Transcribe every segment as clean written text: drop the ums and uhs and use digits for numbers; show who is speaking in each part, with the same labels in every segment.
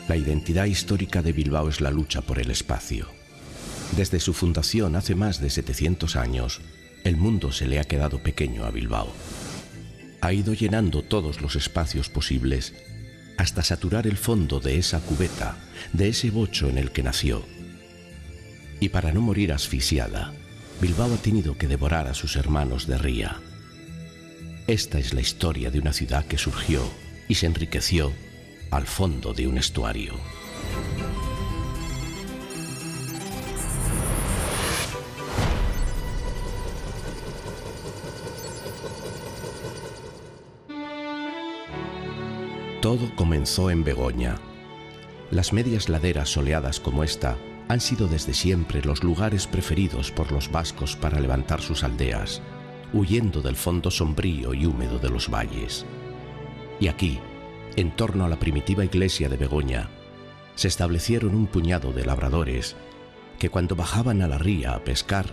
Speaker 1: La identidad histórica de Bilbao es la lucha por el espacio. Desde su fundación hace más de 700 años, el mundo se le ha quedado pequeño a Bilbao. Ha ido llenando todos los espacios posibles hasta saturar el fondo de esa cubeta, de ese bocho en el que nació. Y para no morir asfixiada, Bilbao ha tenido que devorar a sus hermanos de ría. Esta es la historia de una ciudad que surgió y se enriqueció al fondo de un estuario. Todo comenzó en Begoña. Las medias laderas soleadas como esta han sido desde siempre los lugares preferidos por los vascos para levantar sus aldeas, huyendo del fondo sombrío y húmedo de los valles. Y aquí, en torno a la primitiva iglesia de Begoña, se establecieron un puñado de labradores que cuando bajaban a la ría a pescar,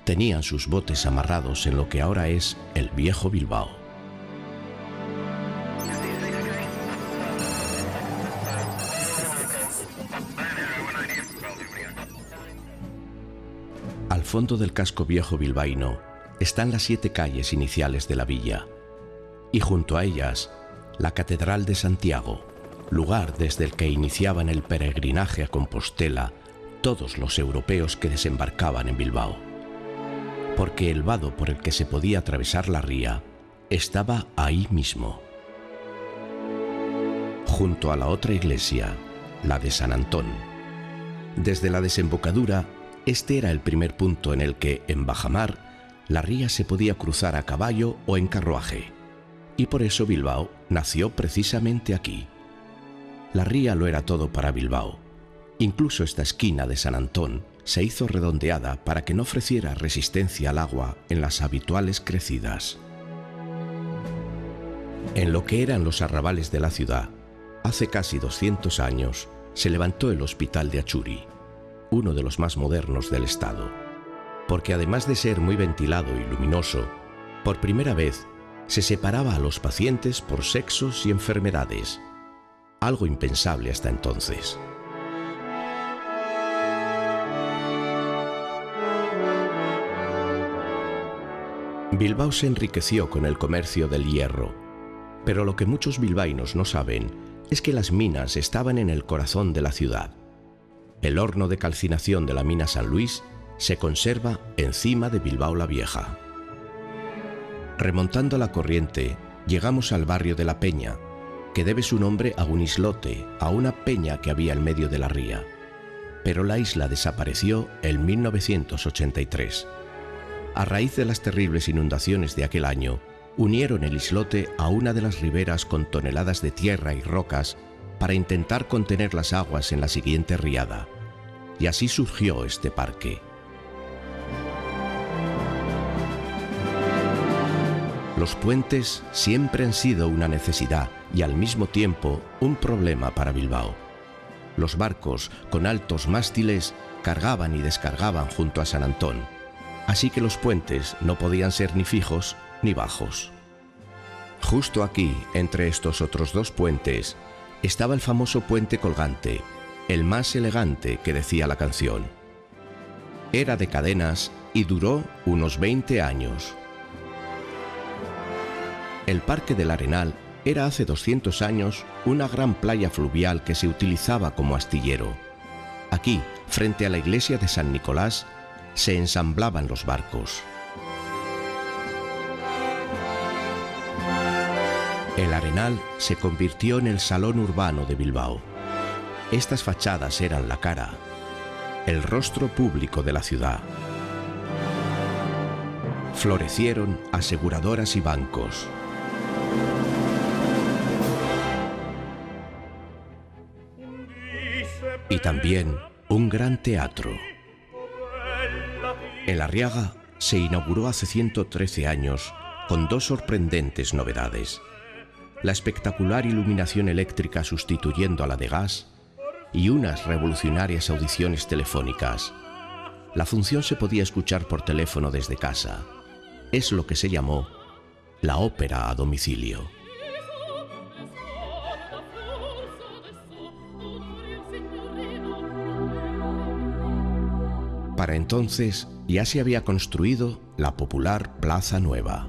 Speaker 1: tenían sus botes amarrados en lo que ahora es el viejo Bilbao. Al fondo del casco viejo bilbaíno están las 7 calles iniciales de la villa, y junto a ellas, la Catedral de Santiago, lugar desde el que iniciaban el peregrinaje a Compostela todos los europeos que desembarcaban en Bilbao, porque el vado por el que se podía atravesar la ría estaba ahí mismo. Junto a la otra iglesia, la de San Antón. Desde la desembocadura, este era el primer punto en el que, en bajamar, la ría se podía cruzar a caballo o en carruaje, y por eso Bilbao nació precisamente aquí. La ría lo era todo para Bilbao. Incluso esta esquina de San Antón se hizo redondeada para que no ofreciera resistencia al agua en las habituales crecidas. En lo que eran los arrabales de la ciudad, hace casi 200 años, se levantó el Hospital de Achuri, uno de los más modernos del estado, porque además de ser muy ventilado y luminoso, por primera vez se separaba a los pacientes por sexos y enfermedades, algo impensable hasta entonces. Bilbao se enriqueció con el comercio del hierro, pero lo que muchos bilbaínos no saben es que las minas estaban en el corazón de la ciudad. El horno de calcinación de la mina San Luis se conserva encima de Bilbao la Vieja. Remontando la corriente, llegamos al barrio de la Peña, que debe su nombre a un islote, a una peña que había en medio de la ría. Pero la isla desapareció en 1983. A raíz de las terribles inundaciones de aquel año, unieron el islote a una de las riberas con toneladas de tierra y rocas para intentar contener las aguas en la siguiente riada. Y así surgió este parque. Los puentes siempre han sido una necesidad y al mismo tiempo un problema para Bilbao. Los barcos con altos mástiles cargaban y descargaban junto a San Antón, así que los puentes no podían ser ni fijos ni bajos. Justo aquí, entre estos otros 2 puentes, estaba el famoso puente colgante, el más elegante que decía la canción. Era de cadenas y duró unos 20 años. El Parque del Arenal era hace 200 años una gran playa fluvial que se utilizaba como astillero. Aquí, frente a la iglesia de San Nicolás, se ensamblaban los barcos. El Arenal se convirtió en el salón urbano de Bilbao. Estas fachadas eran la cara, el rostro público de la ciudad. Florecieron aseguradoras y bancos. Y también un gran teatro. El Arriaga se inauguró hace 113 años con 2 sorprendentes novedades: la espectacular iluminación eléctrica sustituyendo a la de gas y unas revolucionarias audiciones telefónicas. La función se podía escuchar por teléfono desde casa. Es lo que se llamó la ópera a domicilio. Para entonces ya se había construido la popular Plaza Nueva.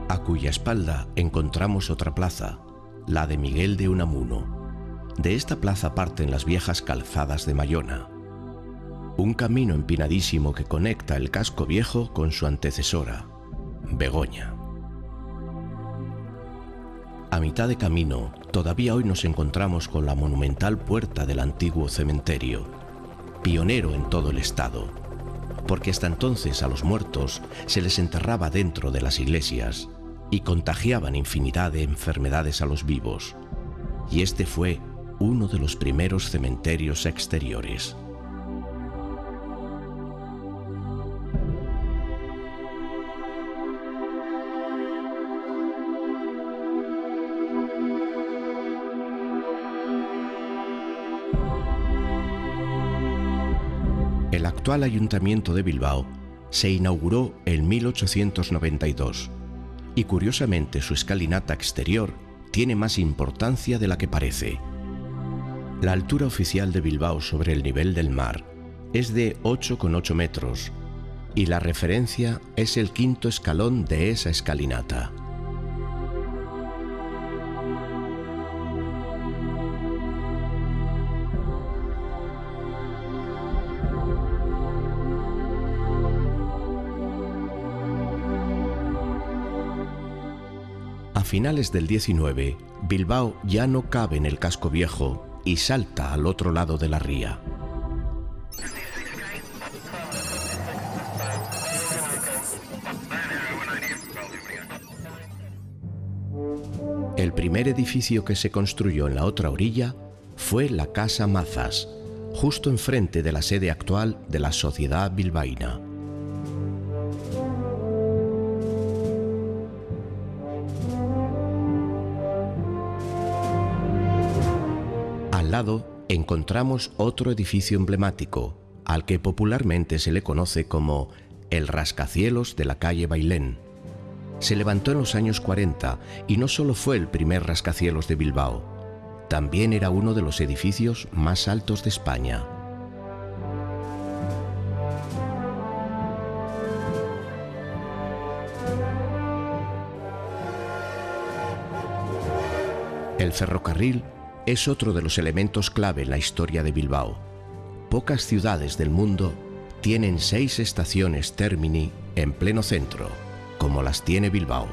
Speaker 1: A cuya espalda encontramos otra plaza, la de Miguel de Unamuno. De esta plaza parten las viejas calzadas de Mayona, un camino empinadísimo que conecta el casco viejo con su antecesora, Begoña. A mitad de camino, todavía hoy nos encontramos con la monumental puerta del antiguo cementerio, pionero en todo el estado, porque hasta entonces a los muertos se les enterraba dentro de las iglesias y contagiaban infinidad de enfermedades a los vivos, y este fue uno de los primeros cementerios exteriores. El actual Ayuntamiento de Bilbao se inauguró en 1892 y curiosamente su escalinata exterior tiene más importancia de la que parece. La altura oficial de Bilbao sobre el nivel del mar es de 8,8 metros y la referencia es el quinto escalón de esa escalinata. A finales del 19, Bilbao ya no cabe en el casco viejo y salta al otro lado de la ría. El primer edificio que se construyó en la otra orilla fue la Casa Mazas, justo enfrente de la sede actual de la Sociedad Bilbaína. Al lado encontramos otro edificio emblemático, al que popularmente se le conoce como el rascacielos de la calle Bailén. Se levantó en los años 40 y no solo fue el primer rascacielos de Bilbao, también era uno de los edificios más altos de España. El ferrocarril es otro de los elementos clave en la historia de Bilbao. Pocas ciudades del mundo tienen 6 estaciones termini en pleno centro, como las tiene Bilbao.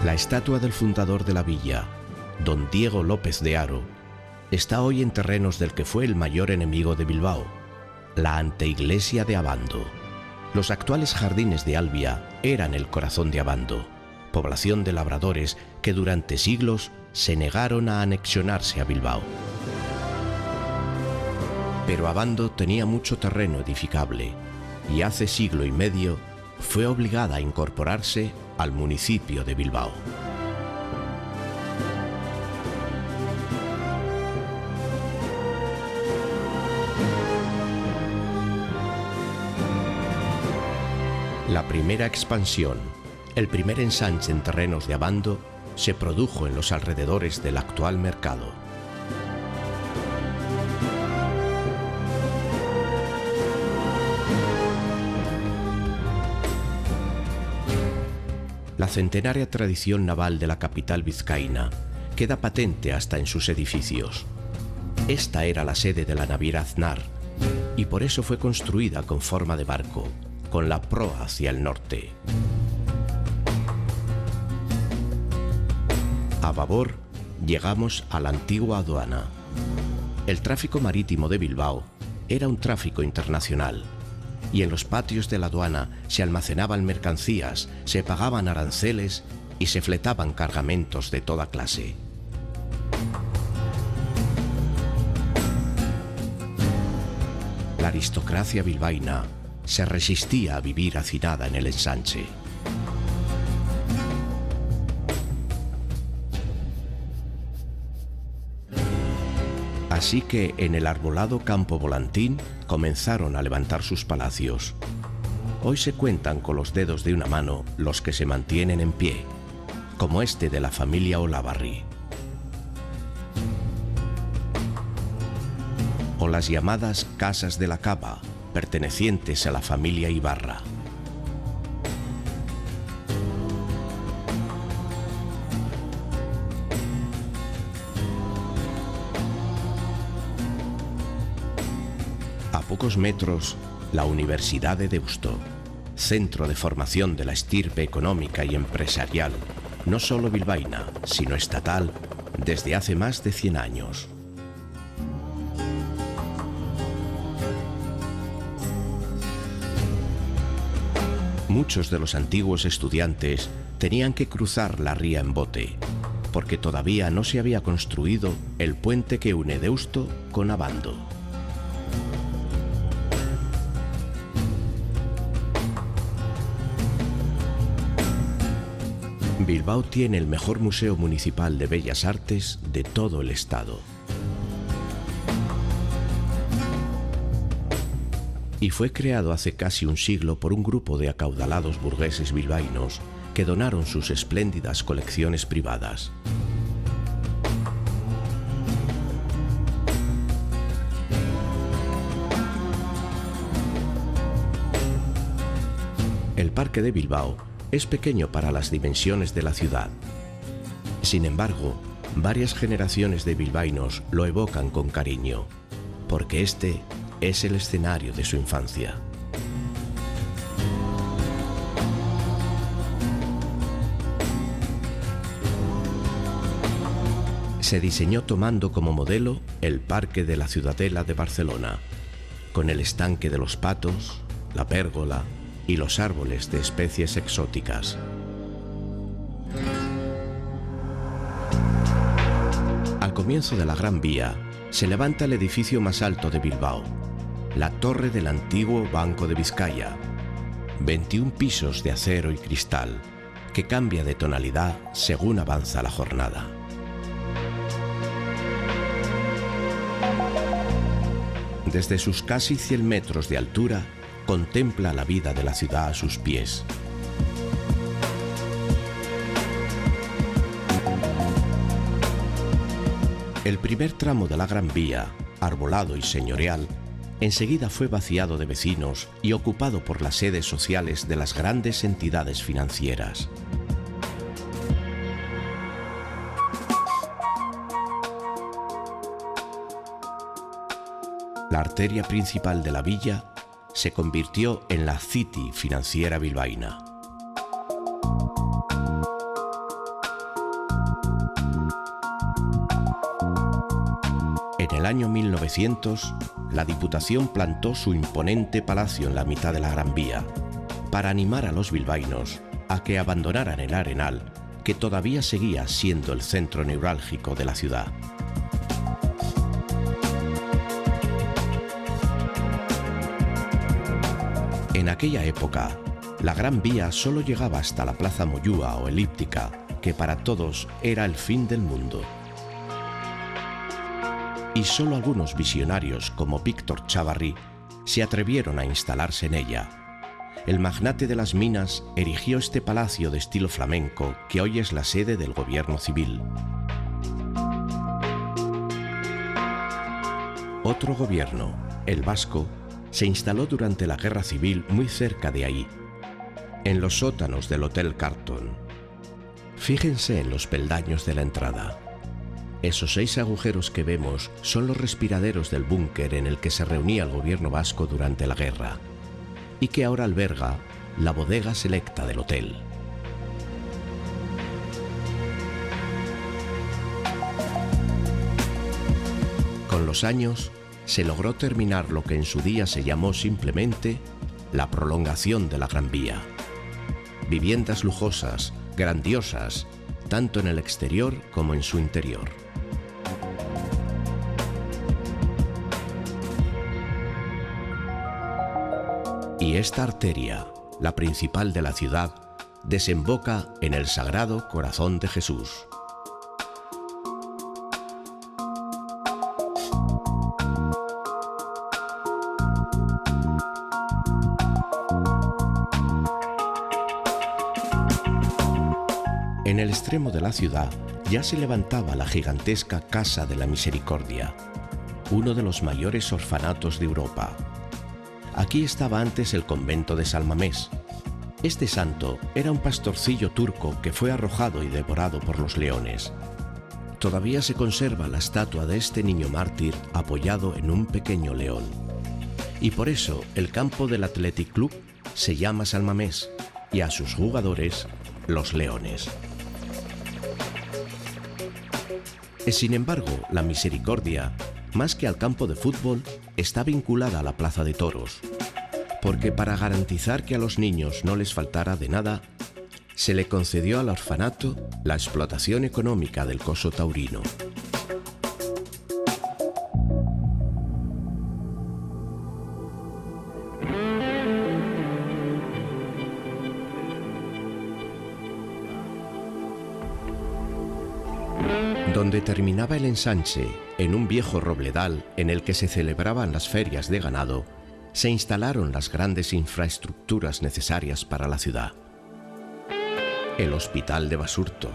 Speaker 1: La estatua del fundador de la villa, don Diego López de Haro, está hoy en terrenos del que fue el mayor enemigo de Bilbao, la anteiglesia de Abando. Los actuales jardines de Albia eran el corazón de Abando, población de labradores que durante siglos se negaron a anexionarse a Bilbao. Pero Abando tenía mucho terreno edificable y hace siglo y medio fue obligada a incorporarse al municipio de Bilbao. La primera expansión, el primer ensanche en terrenos de Abando, se produjo en los alrededores del actual mercado. La centenaria tradición naval de la capital vizcaína queda patente hasta en sus edificios. Esta era la sede de la naviera Aznar y por eso fue construida con forma de barco, con la proa hacia el norte. A babor llegamos a la antigua aduana. El tráfico marítimo de Bilbao era un tráfico internacional y en los patios de la aduana se almacenaban mercancías, se pagaban aranceles y se fletaban cargamentos de toda clase. La aristocracia bilbaína se resistía a vivir hacinada en el ensanche. Así que en el arbolado Campo Volantín comenzaron a levantar sus palacios. Hoy se cuentan con los dedos de una mano los que se mantienen en pie, como este de la familia Olavarri. o las llamadas Casas de la Cava, pertenecientes a la familia Ibarra. A pocos metros, la Universidad de Deusto, centro de formación de la estirpe económica y empresarial, no solo bilbaína, sino estatal, desde hace más de 100 años. Muchos de los antiguos estudiantes tenían que cruzar la ría en bote, porque todavía no se había construido el puente que une Deusto con Abando. Bilbao tiene el mejor museo municipal de bellas artes de todo el estado. Y fue creado hace casi un siglo por un grupo de acaudalados burgueses bilbaínos que donaron sus espléndidas colecciones privadas. El Parque de Bilbao es pequeño para las dimensiones de la ciudad. Sin embargo, varias generaciones de bilbaínos lo evocan con cariño, porque este es el escenario de su infancia. Se diseñó tomando como modelo el Parque de la Ciudadela de Barcelona, con el estanque de los patos, la pérgola y los árboles de especies exóticas. Al comienzo de la Gran Vía se levanta el edificio más alto de Bilbao, la torre del antiguo Banco de Vizcaya, 21 pisos de acero y cristal, que cambia de tonalidad según avanza la jornada. Desde sus casi 100 metros de altura, contempla la vida de la ciudad a sus pies. El primer tramo de la Gran Vía, arbolado y señorial, enseguida fue vaciado de vecinos y ocupado por las sedes sociales de las grandes entidades financieras. La arteria principal de la villa se convirtió en la City financiera bilbaína. En el año 1900, la Diputación plantó su imponente palacio en la mitad de la Gran Vía para animar a los bilbaínos a que abandonaran el Arenal, que todavía seguía siendo el centro neurálgico de la ciudad. En aquella época, la Gran Vía solo llegaba hasta la Plaza Moyúa o Elíptica, que para todos era el fin del mundo. Y solo algunos visionarios como Víctor Chávarri se atrevieron a instalarse en ella. El magnate de las minas erigió este palacio de estilo flamenco que hoy es la sede del gobierno civil. Otro gobierno, el vasco, se instaló durante la Guerra Civil muy cerca de ahí, en los sótanos del Hotel Carlton. Fíjense en los peldaños de la entrada. Esos 6 agujeros que vemos son los respiraderos del búnker en el que se reunía el gobierno vasco durante la guerra y que ahora alberga la bodega selecta del hotel. Con los años, se logró terminar lo que en su día se llamó simplemente la prolongación de la Gran Vía. Viviendas lujosas, grandiosas, tanto en el exterior como en su interior. Y esta arteria, la principal de la ciudad, desemboca en el Sagrado Corazón de Jesús. En el extremo de la ciudad ya se levantaba la gigantesca Casa de la Misericordia, uno de los mayores orfanatos de Europa. Aquí estaba antes el convento de San Mamés. Este santo era un pastorcillo turco que fue arrojado y devorado por los leones. Todavía se conserva la estatua de este niño mártir apoyado en un pequeño león. Y por eso el campo del Athletic Club se llama San Mamés y a sus jugadores los Leones. Sin embargo, la misericordia, más que al campo de fútbol, está vinculada a la plaza de toros, porque para garantizar que a los niños no les faltara de nada, se le concedió al orfanato la explotación económica del coso taurino. Donde terminaba el ensanche, en un viejo robledal en el que se celebraban las ferias de ganado, se instalaron las grandes infraestructuras necesarias para la ciudad. El Hospital de Basurto,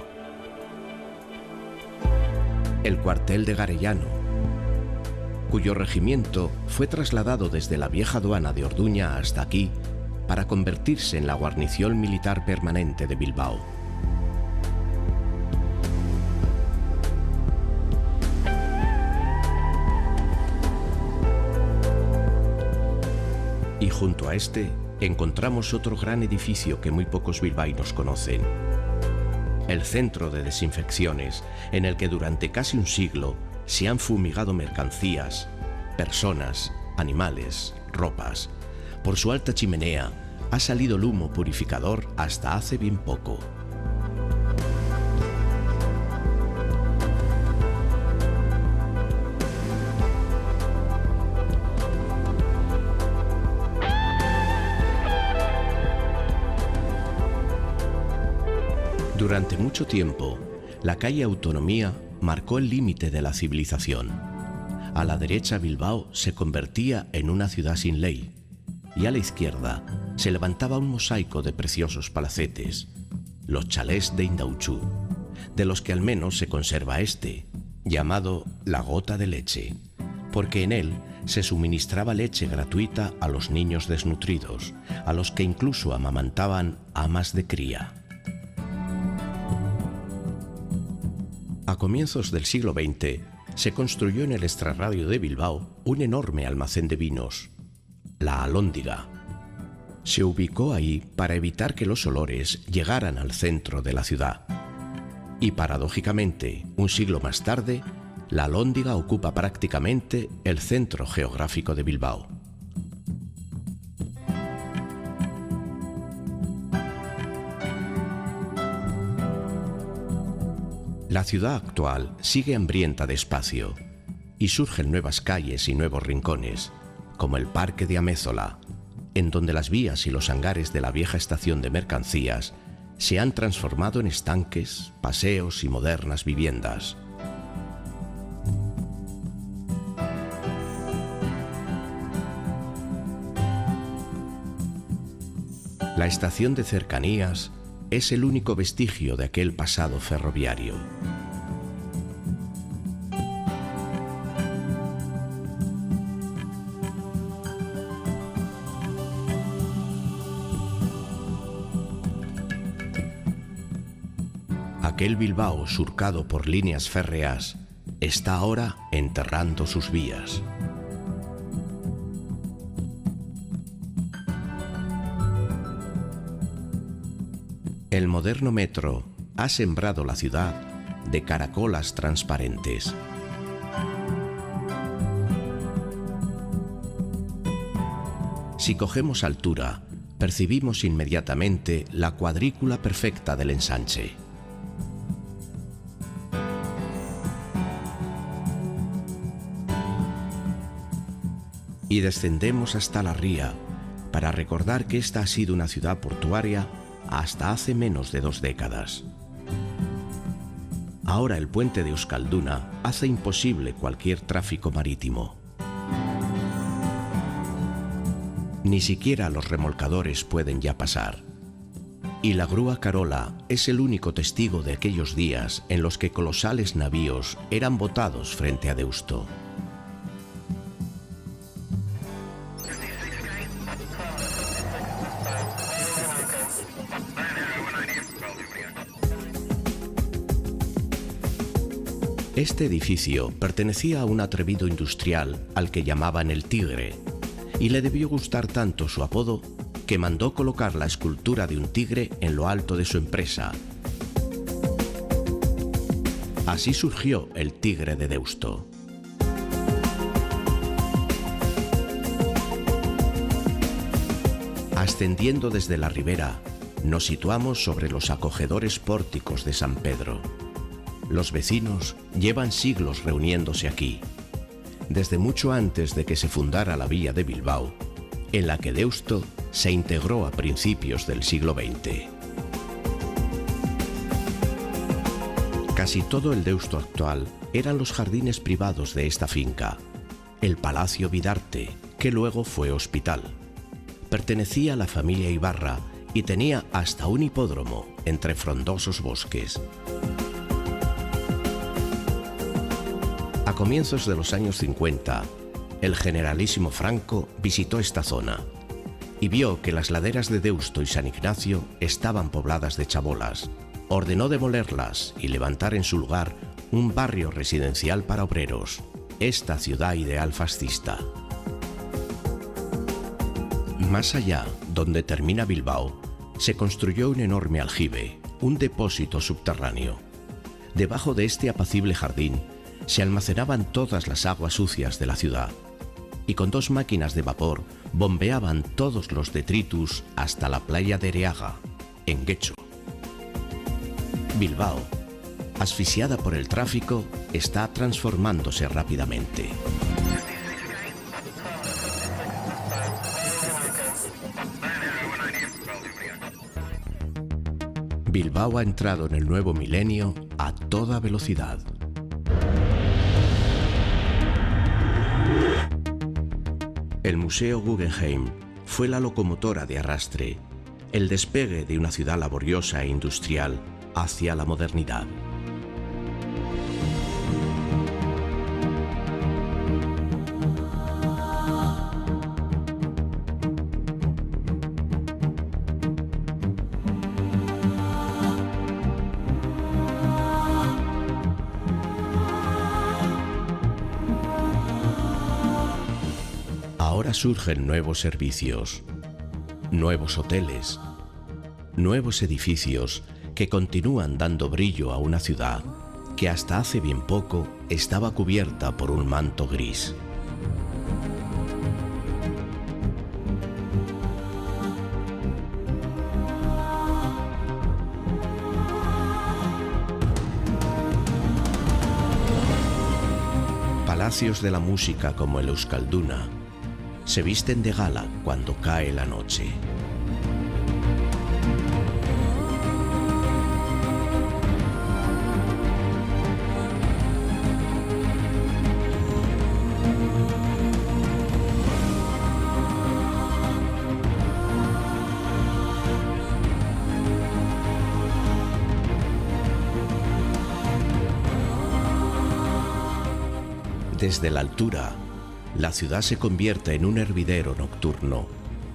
Speaker 1: el cuartel de Garellano, cuyo regimiento fue trasladado desde la vieja aduana de Orduña hasta aquí para convertirse en la guarnición militar permanente de Bilbao. Y junto a este encontramos otro gran edificio que muy pocos bilbaínos conocen. El Centro de Desinfecciones, en el que durante casi un siglo se han fumigado mercancías, personas, animales, ropas. Por su alta chimenea ha salido el humo purificador hasta hace bien poco. Durante mucho tiempo, la calle Autonomía marcó el límite de la civilización. A la derecha, Bilbao se convertía en una ciudad sin ley, y a la izquierda se levantaba un mosaico de preciosos palacetes, los chalés de Indautxu, de los que al menos se conserva este, llamado La Gota de Leche, porque en él se suministraba leche gratuita a los niños desnutridos, a los que incluso amamantaban amas de cría. A comienzos del siglo XX se construyó en el extrarradio de Bilbao un enorme almacén de vinos, la Alhóndiga. Se ubicó ahí para evitar que los olores llegaran al centro de la ciudad. Y paradójicamente, un siglo más tarde, la Alhóndiga ocupa prácticamente el centro geográfico de Bilbao. La ciudad actual sigue hambrienta de espacio y surgen nuevas calles y nuevos rincones, como el Parque de Amézola, en donde las vías y los hangares de la vieja estación de mercancías se han transformado en estanques, paseos y modernas viviendas. La estación de cercanías es el único vestigio de aquel pasado ferroviario. Aquel Bilbao surcado por líneas férreas está ahora enterrando sus vías. El moderno metro ha sembrado la ciudad de caracolas transparentes. Si cogemos altura, percibimos inmediatamente la cuadrícula perfecta del ensanche. Y descendemos hasta la ría para recordar que esta ha sido una ciudad portuaria hasta hace menos de 2 décadas. Ahora el puente de Euskalduna hace imposible cualquier tráfico marítimo. Ni siquiera los remolcadores pueden ya pasar. Y la grúa Carola es el único testigo de aquellos días en los que colosales navíos eran botados frente a Deusto. Este edificio pertenecía a un atrevido industrial al que llamaban el Tigre, y le debió gustar tanto su apodo que mandó colocar la escultura de un tigre en lo alto de su empresa. Así surgió el Tigre de Deusto. Ascendiendo desde la ribera, nos situamos sobre los acogedores pórticos de San Pedro. Los vecinos llevan siglos reuniéndose aquí, desde mucho antes de que se fundara la villa de Bilbao, en la que Deusto se integró a principios del siglo XX. Casi todo el Deusto actual eran los jardines privados de esta finca, el Palacio Bidarte, que luego fue hospital. Pertenecía a la familia Ibarra y tenía hasta un hipódromo entre frondosos bosques. A comienzos de los años 50, el generalísimo Franco visitó esta zona y vio que las laderas de Deusto y San Ignacio estaban pobladas de chabolas. Ordenó demolerlas y levantar en su lugar un barrio residencial para obreros, esta ciudad ideal fascista. Más allá, donde termina Bilbao, se construyó un enorme aljibe, un depósito subterráneo. Debajo de este apacible jardín se almacenaban todas las aguas sucias de la ciudad, y con 2 máquinas de vapor bombeaban todos los detritus hasta la playa de Ereaga, en Getxo. Bilbao, asfixiada por el tráfico, está transformándose rápidamente. Bilbao ha entrado en el nuevo milenio a toda velocidad. El Museo Guggenheim fue la locomotora de arrastre, el despegue de una ciudad laboriosa e industrial hacia la modernidad. Ahora surgen nuevos servicios, nuevos hoteles, nuevos edificios que continúan dando brillo a una ciudad que hasta hace bien poco estaba cubierta por un manto gris. Palacios de la música como el Euskalduna se visten de gala cuando cae la noche. Desde la altura, la ciudad se convierte en un hervidero nocturno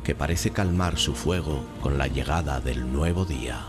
Speaker 1: que parece calmar su fuego con la llegada del nuevo día.